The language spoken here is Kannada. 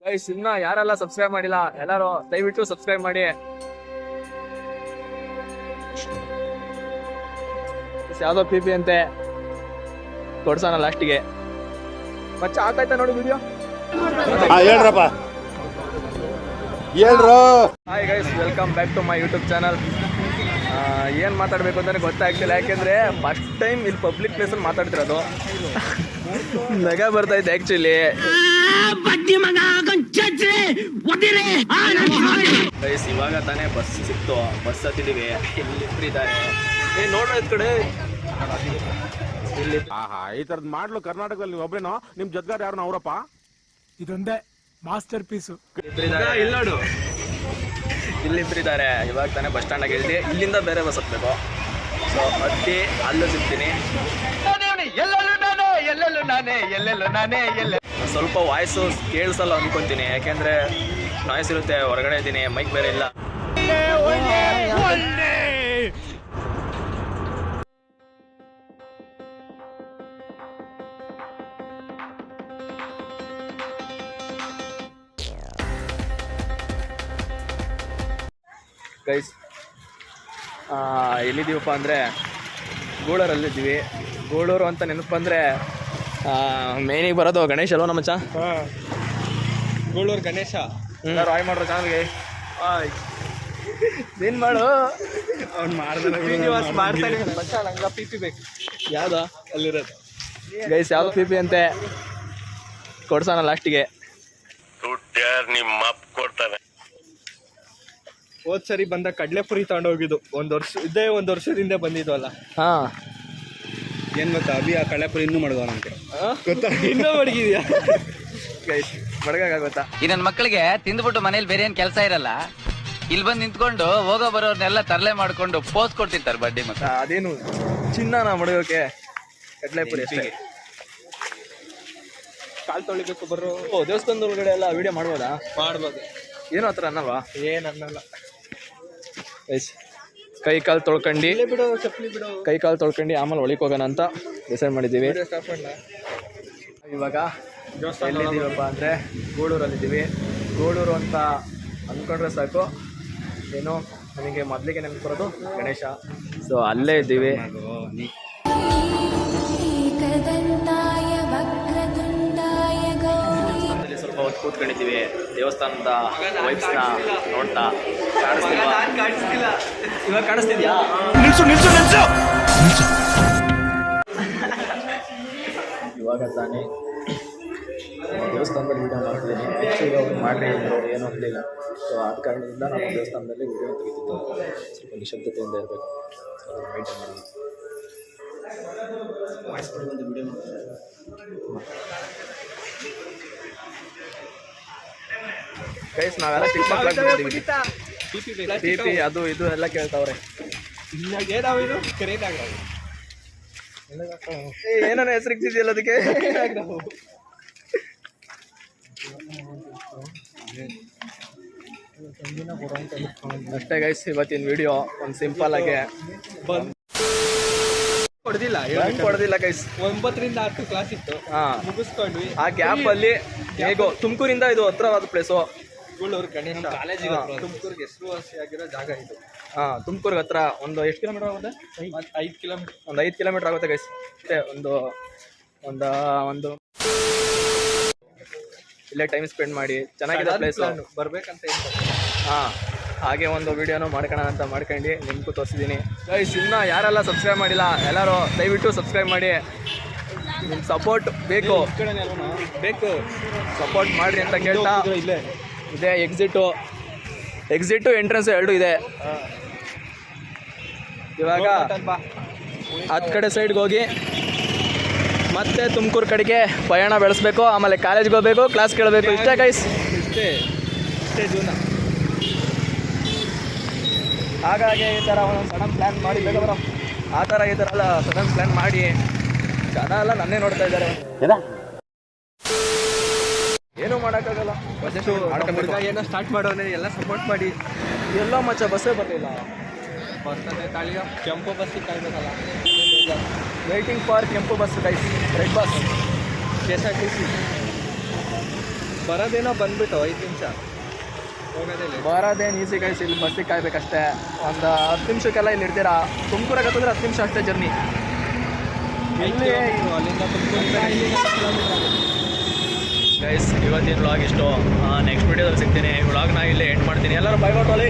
ಗೈಸ್ ಇನ್ನ ಯಾರೆಲ್ಲ ಸಬ್ಸ್ಕ್ರೈಬ್ ಮಾಡಿಲ್ಲ ಎಲ್ಲರೂ ದಯವಿಟ್ಟು ಸಬ್ಸ್ಕ್ರೈಬ್ ಮಾಡಿ. ಯಾವ್ದೋ ಪಿ ಅಂತೆ ಕೊಡ್ಸೋಣ ಲಾಸ್ಟಿಗೆ. ಮಚ್ಚ ಆಗ್ತಾಯ್ತಾ ನೋಡಿ ವಿಡಿಯೋ. ಹೇಳ್ರಪ್ಪ ಹೇಳ್ರು. Hi guys, welcome back to my YouTube channel. ಏನು ಮಾತಾಡಬೇಕು ಅಂತಲೇ ಗೊತ್ತಾಗ್ತಿಲ್ಲ, ಯಾಕೆಂದರೆ ಫಸ್ಟ್ ಟೈಮ್ ಇಲ್ಲಿ ಪಬ್ಲಿಕ್ ಪ್ಲೇಸಲ್ಲಿ ಮಾತಾಡ್ತಿರೋದು. ನಗ ಬರ್ತೈತೆ ಆ್ಯಕ್ಚುಲಿ. ಗೈಸ್ ಇವಾಗ ತಾನೇ ಬಸ್ ಸಿಕ್ತು, ಬಸ್ ಹತ್ತಿದ್ದೀವಿ. ಇಲ್ಲಿ ಇದ್ದಾರೆ ನೋಡ್ರಿ ಇದ್ ಕಡೆ ಇಲ್ಲಿ. ಈ ತರದ್ ಮಾಡ್ಲು ಕರ್ನಾಟಕದಲ್ಲಿ ನೀವು ಒಬ್ರೇನೋ, ನಿಮ್ ಜೊತೆಗಾರ ಯಾರು ಅವರಪ್ಪ? ಇದೊಂದೇ ಮಾಸ್ಟರ್ ಪೀಸು. ಇಲ್ಲಿ ನೋಡು, ಇಲ್ಲಿದ್ದಾರೆ. ಇವಾಗ ತಾನೇ ಬಸ್ ಸ್ಟ್ಯಾಂಡ್ ಆಗಿದ್ದೆ, ಇಲ್ಲಿಂದ ಬೇರೆ ಬಸ್ ಹತ್ಬೇಕು. ಸೊ ಹತ್ತಿ ಅಲ್ಲೂ ಸಿಗ್ತೀನಿ. ಸ್ವಲ್ಪ ವಾಯ್ಸು ಕೇಳಿಸಲ್ಲ ಅನ್ಕೊಂತೀನಿ, ಯಾಕೆಂದ್ರೆ ನಾಯ್ಸ್ ಇರುತ್ತೆ, ಹೊರಗಡೆ ಇದ್ದೀನಿ, ಮೈಕ್ ಬೇರೆ ಇಲ್ಲ. ಗೈಸ್ ಎಲ್ಲಿದ್ದೀವಪ್ಪ ಅಂದರೆ ಗೂಳೂರಲ್ಲಿದ್ದೀವಿ. ಗೂಳೂರು ಅಂತ ನೆನಪು ಬಂದರೆ ಮೇನಿಗೆ ಬರೋದು ಗಣೇಶ್ ಅಲ್ವ ನಮ್ಮ ಮಚ್ಚ? ಗೂಳೂರು ಗಣೇಶ. ಎಲ್ಲರೂ ಹಾಯ್ ಮಾಡ್ರು ಚಾನಲ್ಗೆ. ನೀನು ಮಾಡು, ಅವ್ನು ಮಾಡ್ತಾನೆ. ಮಚ್ಚ ನಂಗೆ ಪಿ ಪಿ ಬೇಕು. ಯಾವ್ದು ಅಲ್ಲಿರೋದು ಗೈಸ್? ಯಾವುದು ಪಿ ಪಿ ಅಂತೆ ಕೊಡ್ಸೋಣ ಲಾಸ್ಟಿಗೆ. ನಿಮ್ಮ ಅಪ್ಪ ಕೊಡ್ತಾನೆ. ಹೋದ್ ಸರಿ ಬಂದ ಕಡ್ಲೆಪುರಿ ತಗೊಂಡೋಗಿದ್ದು ಒಂದು ವರ್ಷದಿಂದ ಬಂದಿದ್ವಲ್ಲ. ಹಾಂ, ಏನ್ ಗೊತ್ತಾ ಅಭಿ, ಆ ಕಡ್ಲೆಪುರಿ ಇನ್ನೂ ಮಡಗೋನಂತೆ. ಗೊತ್ತಾ? ಇನ್ನೂ ಮಡಗಿದ್ಯಾ ಗೈಸ್? ಮಡಗಾಗುತ್ತಾ? ಈ ನನ್ನ ಮಕ್ಕಳಿಗೆ ತಿಂದ್ಬಿಟ್ಟು ಮನೇಲಿ ಬೇರೆ ಏನ್ ಕೆಲಸ ಇರಲ್ಲ, ಇಲ್ಲಿ ಬಂದು ನಿಂತ್ಕೊಂಡು ಹೋಗೋ ಬರೋರ್ನೆಲ್ಲ ತರಲೆ ಮಾಡ್ಕೊಂಡು ಪೋಸ್ ಕೊಡ್ತಿರ್ತಾರೆ ಬಡ್ಡಿ ಮಕ್ಕ. ಅದೇನು ಚಿನ್ನನ ಮಡಗೋಕೆ ಕಡ್ಲೆಪುರಿ ಅಷ್ಟೇ. ಕಾಲ್ ತೊಳಿಬೇಕು ಬರೋ. ಓ, ದೇವಸ್ಥಾನದ ಒಳಗಡೆ ಎಲ್ಲ ವಿಡಿಯೋ ಮಾಡ್ಬೋದಾ? ಮಾಡ್ಬೋದು. ಏನೋ ಹತ್ರ ಅನ್ನಲ್ವಾ? ಏನ್ ಅನ್ನಲ್ಲ. ಕೈ ಕಾಲು ತೊಳ್ಕೊಂಡು ಬಿಡು, ಚಪ್ಪಲಿ ಬಿಡು. ಕೈ ಕಾಲು ತೊಳ್ಕೊಂಡು ಆಮೇಲೆ ಒಳಗೆ ಹೋಗೋಣ ಅಂತ ಡಿಸೈಡ್ ಮಾಡಿದ್ದೀವಿ. ಇವಾಗ ಎಲ್ಲಿದ್ದೀವಪ್ಪ ಅಂದರೆ ಗೂಳೂರಲ್ಲಿದ್ದೀವಿ. ಗೂಳೂರು ಅಂತ ಅಂದ್ಕೊಂಡ್ರೆ ಸಾಕು, ಏನು ನನಗೆ ಮೊದಲಿಗೆ ನೆನಪು ಬರೋದು ಗಣೇಶ. ಸೊ ಅಲ್ಲೇ ಇದ್ದೀವಿ. ಸ್ವಲ್ಪ ಹೊತ್ತು ಕೂತ್ಕೊಂಡಿದ್ದೀವಿ, ದೇವಸ್ಥಾನದ ವೈಬ್ಸ್ನ ನೋಡ್ತಾ. ಕಾಣಿಸ್ತಿಲ್ಲ? ಇವಾಗ ಕಾಣಿಸ್ತಿದ್ಯಾ? ಇವಾಗ ತಾನೇ ದೇವಸ್ಥಾನದಲ್ಲಿ ವಿಡಿಯೋ ಮಾಡ್ತಿದ್ದೀನಿ. ಆ್ಯಕ್ಚುಲಿ ಅವ್ರು ಮಾಡಿ ಏನೂ ಆಗಲಿಲ್ಲ. ಸೊ ಆದ ಕಾರಣದಿಂದ ನಾವು ದೇವಸ್ಥಾನದಲ್ಲಿ ವಿಡಿಯೋ ತೆಗಿತಿದ್ದು. ಸ್ವಲ್ಪ ನಿಶಬ್ದತೆಯಿಂದ ಇರಬೇಕು, ಅದನ್ನು ಮೇಂಟೈನ್ ಮಾಡಿ. ವಿಡಿಯೋ ಗೈಸ್ ನಾವೆಲ್ಲ ಚಿಕ್ಕ ಮಕ್ಕಳಾಗಿ ಪಿ ಪಿ ಅದು ಇದು ಎಲ್ಲ ಕೇಳ್ತಾವ್ರೆ. ಏನಾವಿದು ಕರೆಕ್ಟ್ ಆಗ ಏನಾರ ಹೆಸರಿಗ್ತಿದೆಯಲ್ಲ ಅದಕ್ಕೆ. ಅಷ್ಟೇ ಗೈಸ್, ಇವತ್ತಿನ ವಿಡಿಯೋ ಒಂದು ಸಿಂಪಲ್ ಆಗಿ ಕೊಡ್ದಿಲ್ಲ ಗೈಸ್. 9 ರಿಂದ 10 ಕ್ಲಾಸ್ ಇತ್ತು, ಮುಗಿಸ್ಕೊಂಡ್ವಿ. ಆ ಗ್ಯಾಪ್ ಅಲ್ಲಿ ಹೇಗೋ ತುಮಕೂರಿಂದ ಇದು ಹತ್ರವಾದ ಪ್ಲೇಸು ಗೂಳೂರು ಗಣೇಶ ಕಾಲೇಜ್. ತುಮಕೂರಿಗೆ ಹೆಸರುವಾಸಿಯಾಗಿರೋ ಜಾಗ ಇದು. ತುಮಕೂರ್ಗೆ ಹತ್ರ. ಒಂದು ಎಷ್ಟು ಕಿಲೋಮೀಟರ್ ಆಗುತ್ತೆ? 5 ಕಿಲೋಮೀಟರ್. ಒಂದು 5 ಕಿಲೋಮೀಟರ್ ಆಗುತ್ತೆ ಗೈಸ್. ಅಷ್ಟೇ. ಒಂದು ಇಲ್ಲೇ ಟೈಮ್ ಸ್ಪೆಂಡ್ ಮಾಡಿ ಚೆನ್ನಾಗಿದೆ ಪ್ಲೇಸ್ ಬರ್ಬೇಕಂತ. ಹಾಗೆ ಒಂದು ವಿಡಿಯೋನು ಮಾಡ್ಕೋಣ ಅಂತ ಮಾಡ್ಕೊಂಡು ನಿಮಗೂ ತೋರಿಸಿದ್ದೀನಿ. ಗೈಸ್ ಇನ್ನ ಯಾರೆಲ್ಲ ಸಬ್ಸ್ಕ್ರೈಬ್ ಮಾಡಿಲ್ಲ ಎಲ್ಲರೂ ದಯವಿಟ್ಟು ಸಬ್ಸ್ಕ್ರೈಬ್ ಮಾಡಿ. ನಿಮ್ಮ ಸಪೋರ್ಟ್ ಬೇಕು, ಸಪೋರ್ಟ್ ಮಾಡಿರಿ ಅಂತ ಕೇಳ್ತಾ. ಇದೆ ಎಕ್ಸಿಟು ಎಂಟ್ರೆನ್ಸ್ ಎರಡು ಇದೆ. ಇವಾಗ ಹತ್ತು ಕಡೆ ಸೈಡ್ಗೆ ಹೋಗಿ ಮತ್ತೆ ತುಮಕೂರು ಕಡೆಗೆ ಪಯಣ ಬೆಳೆಸ್ಬೇಕು. ಆಮೇಲೆ ಕಾಲೇಜ್ಗೆ ಹೋಗ್ಬೇಕು, ಕ್ಲಾಸ್ ಕೇಳಬೇಕು. ಇಷ್ಟೇ ಗೈಸ್, ಇಷ್ಟೇ ಜೀವನ. ಹಾಗಾಗಿ ಈ ಥರ ಒಂದು ಸಡನ್ ಪ್ಲ್ಯಾನ್ ಮಾಡಿ ಬೇಕಂದ್ರೆ ಆ ಥರ ಈ ಥರ ಎಲ್ಲ ಸಡನ್ ಪ್ಲ್ಯಾನ್ ಮಾಡಿ ಜನ ಎಲ್ಲ ನನ್ನೇ ನೋಡ್ತಾ ಇದ್ದಾರೆ. ಏನೂ ಮಾಡೋಕ್ಕಾಗಲ್ಲ. ಏನೋ ಸ್ಟಾರ್ಟ್ ಮಾಡೋನೆ, ಎಲ್ಲ ಸಪೋರ್ಟ್ ಮಾಡಿ. ಎಲ್ಲೋ ಮಚ್ಚ ಬಸ್ಸೇ ಬರಲಿಲ್ಲ. ಬರ್ತದೆ ತಾಳಿಯ ಕೆಂಪು ಬಸ್ಸಿಗೆ ಕಾಯ್ಬೇಕಲ್ಲ. ವೇಟಿಂಗ್ ಫಾರ್ ಕೆಂಪು bus guys, red bus, KSRTC. ಬರೋದೇನೋ ಬಂದ್ಬಿಟ್ಟು 5 ನಿಮಿಷ ಹೋಗೋದಿಲ್ಲ. ಬರೋದೇನು ಈಸಿ ಗೈಸ್, ಇಲ್ಲಿ ಬಸ್ಸಿಗೆ ಕಾಯ್ಬೇಕಷ್ಟೇ. ಒಂದು 10 ನಿಮಿಷಕ್ಕೆಲ್ಲ ಇಲ್ಲಿ ಇರ್ತೀರಾ. ತುಮಕೂರಾಗ ಹತ್ತಿದ್ರೆ 10 ನಿಮಿಷ ಅಷ್ಟೇ ಜರ್ನಿ. ಇಲ್ಲಿ ಅಲ್ಲಿಂದ ಗೈಸ್ ಇವತ್ತಿನ ವ್ಲಾಗ್ ಇಷ್ಟು. ನೆಕ್ಸ್ಟ್ ವೀಡಿಯೋದಲ್ಲಿ ಸಿಗ್ತೀನಿ. ಈ ವ್ಲಾಗ್ನ ಇಲ್ಲಿ ಎಂಡ್ ಮಾಡ್ತೀನಿ. ಎಲ್ಲರೂ ಬೈ ಬಾಟೋಲಿ.